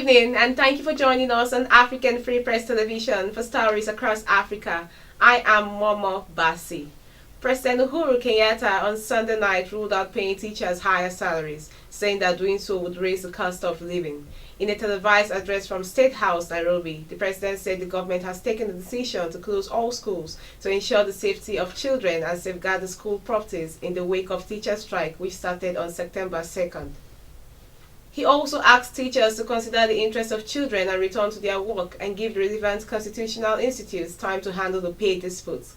evening, and thank you for joining us on African Free Press Television for stories across Africa. I am Momo Bassi. President Uhuru Kenyatta on Sunday night ruled out paying teachers higher salaries, saying that doing so would raise the cost of living. In a televised address from State House, Nairobi, the president said the government has taken the decision to close all schools to ensure the safety of children and safeguard the school properties in the wake of teacher strike, which started on September 2nd. He also asked teachers to consider the interests of children and return to their work and give the relevant constitutional institutes time to handle the pay disputes.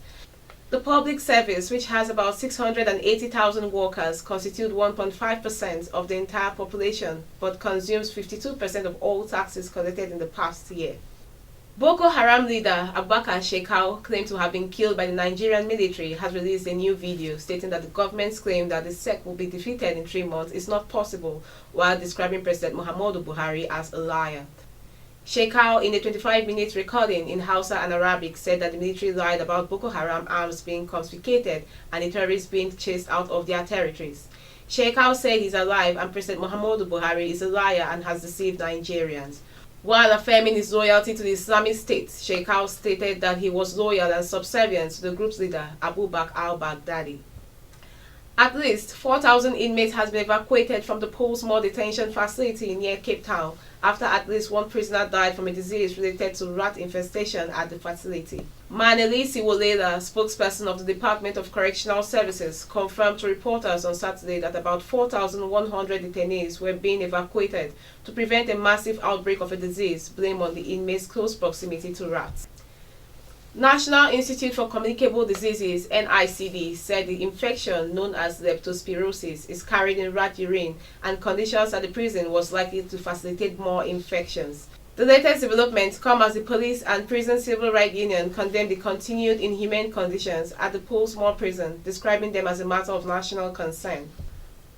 The public service, which has about 680,000 workers, constitutes 1.5% of the entire population but consumes 52% of all taxes collected in the past year. Boko Haram leader Abubakar Shekau, claimed to have been killed by the Nigerian military, has released a new video stating that the government's claim that the sect will be defeated in 3 months is not possible, while describing President Muhammadu Buhari as a liar. Shekau, in a 25-minute recording in Hausa and Arabic, said that the military lied about Boko Haram arms being confiscated and the terrorists being chased out of their territories. Shekau said he's alive and President Muhammadu Buhari is a liar and has deceived Nigerians. While affirming his loyalty to the Islamic State, Shekau stated that he was loyal and subservient to the group's leader, Abu Bakr al-Baghdadi. At least 4,000 inmates has been evacuated from the Pollsmoor detention facility near Cape Town after at least one prisoner died from a disease related to rat infestation at the facility. Manelisi Wolela, spokesperson of the Department of Correctional Services, confirmed to reporters on Saturday that about 4,100 detainees were being evacuated to prevent a massive outbreak of a disease blamed on the inmates' close proximity to rats. National Institute for Communicable Diseases (NICD) said the infection known as leptospirosis is carried in rat urine and conditions at the prison was likely to facilitate more infections. The latest developments come as the police and prison civil rights union condemned the continued inhumane conditions at the Pollsmoor prison, describing them as a matter of national concern.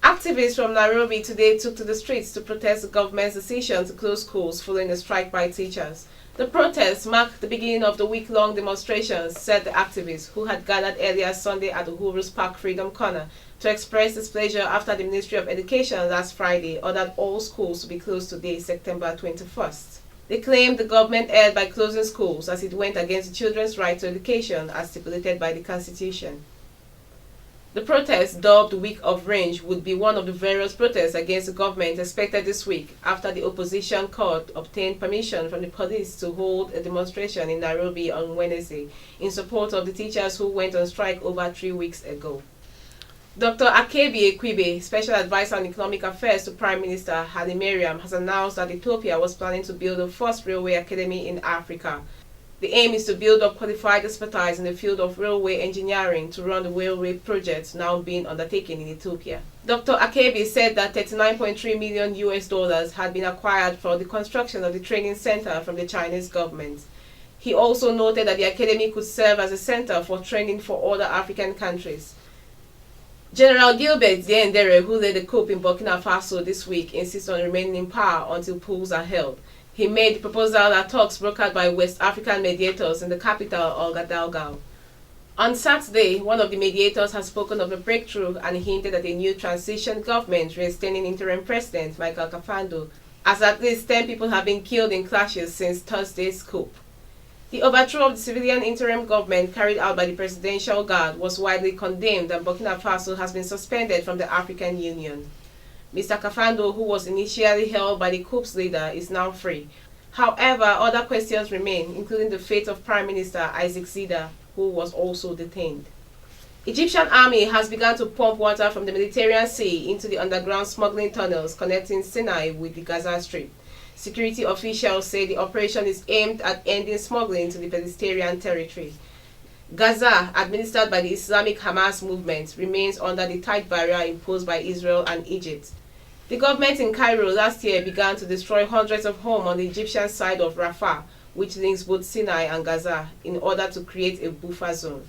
Activists from Nairobi today took to the streets to protest the government's decision to close schools following a strike by teachers. The protests marked the beginning of the week-long demonstrations, said the activists, who had gathered earlier Sunday at Uhuru's Park Freedom Corner to express displeasure after the Ministry of Education last Friday ordered all schools to be closed today, September 21st. They claimed the government erred by closing schools as it went against the children's right to education as stipulated by the Constitution. The protest, dubbed Week of Range, would be one of the various protests against the government expected this week after the opposition court obtained permission from the police to hold a demonstration in Nairobi on Wednesday in support of the teachers who went on strike over 3 weeks ago. Dr. Akebi Ekwibe, Special Advisor on Economic Affairs to Prime Minister Haile Mariam, has announced that Ethiopia was planning to build the first railway academy in Africa. The aim is to build up qualified expertise in the field of railway engineering to run the railway projects now being undertaken in Ethiopia. Dr. Akebi said that $39.3 million had been acquired for the construction of the training center from the Chinese government. He also noted that the academy could serve as a center for training for other African countries. General Gilbert Diendere, who led the coup in Burkina Faso this week, insists on remaining in power until polls are held. He made the proposal at talks brokered by West African mediators in the capital, Ouagadougou. On Saturday, one of the mediators has spoken of a breakthrough and hinted at a new transition government re-extending interim president Michael Kafando, as at least 10 people have been killed in clashes since Thursday's coup. The overthrow of the civilian interim government carried out by the Presidential Guard was widely condemned, and Burkina Faso has been suspended from the African Union. Mr. Kafando, who was initially held by the coup's leader, is now free. However, other questions remain, including the fate of Prime Minister Isaac Zida, who was also detained. Egyptian army has begun to pump water from the Mediterranean Sea into the underground smuggling tunnels connecting Sinai with the Gaza Strip. Security officials say the operation is aimed at ending smuggling to the Palestinian territory. Gaza, administered by the Islamic Hamas movement, remains under the tight barrier imposed by Israel and Egypt. The government in Cairo last year began to destroy hundreds of homes on the Egyptian side of Rafah, which links both Sinai and Gaza, in order to create a buffer zone.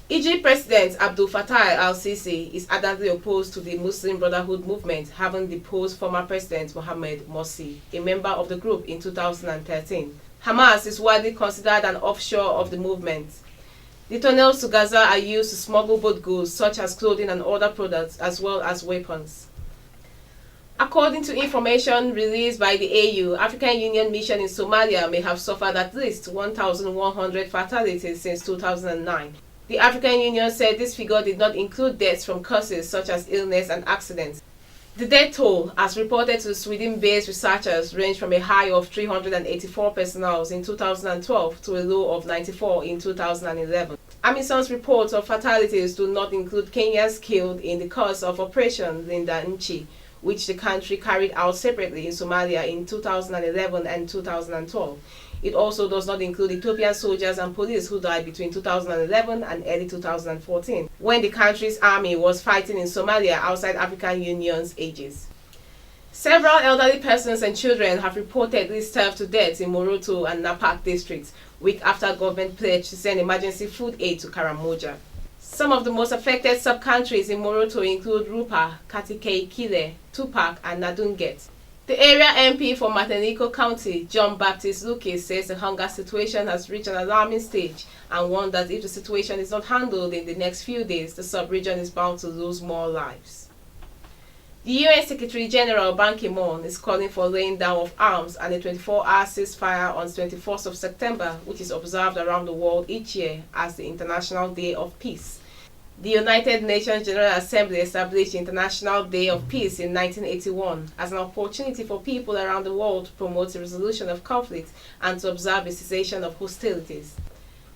Egypt President Abdel Fattah al-Sisi is ardently opposed to the Muslim Brotherhood movement, having deposed former President Mohamed Morsi, a member of the group, in 2013. Hamas is widely considered an offshore of the movement. The tunnels to Gaza are used to smuggle both goods such as clothing and other products, as well as weapons. According to information released by the AU, African Union mission in Somalia may have suffered at least 1,100 fatalities since 2009. The African Union said this figure did not include deaths from causes such as illness and accidents. The death toll, as reported to Sweden-based researchers, ranged from a high of 384 personnel in 2012 to a low of 94 in 2011. AMISOM's reports of fatalities do not include Kenyans killed in the course of Operation Linda Nchi, which the country carried out separately in Somalia in 2011 and 2012. It also does not include Ethiopian soldiers and police who died between 2011 and early 2014, when the country's army was fighting in Somalia outside African Union's aegis. Several elderly persons and children have reportedly starved to death in Moroto and Napak districts, week after government pledged to send emergency food aid to Karamoja. Some of the most affected sub-countries in Moroto include Rupa, Katikeikile, Tupac, and Nadunget. The area MP for Mataniko County, John Baptist Lucas, says the hunger situation has reached an alarming stage and warned that if the situation is not handled in the next few days, the sub-region is bound to lose more lives. The UN Secretary General Ban Ki-moon is calling for laying down of arms and a 24-hour ceasefire on 24th of September, which is observed around the world each year as the International Day of Peace. The United Nations General Assembly established the International Day of Peace in 1981 as an opportunity for people around the world to promote the resolution of conflict and to observe a cessation of hostilities.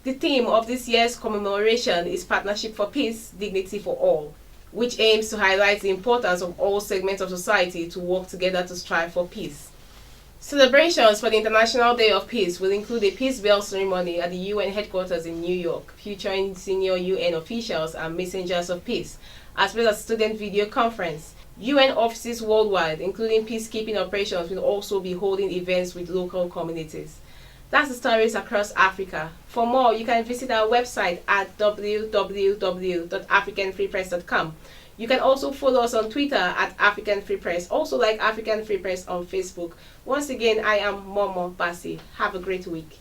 The theme of this year's commemoration is Partnership for Peace, Dignity for All, which aims to highlight the importance of all segments of society to work together to strive for peace. Celebrations for the International Day of Peace will include a peace bell ceremony at the UN headquarters in New York, featuring senior UN officials and messengers of peace, as well as student video conference. UN offices worldwide, including peacekeeping operations, will also be holding events with local communities. That's the stories across Africa. For more, you can visit our website at www.africanfreepress.com. You can also follow us on Twitter at African Free Press, also like African Free Press on Facebook. Once again, I am Momo Basi. Have a great week.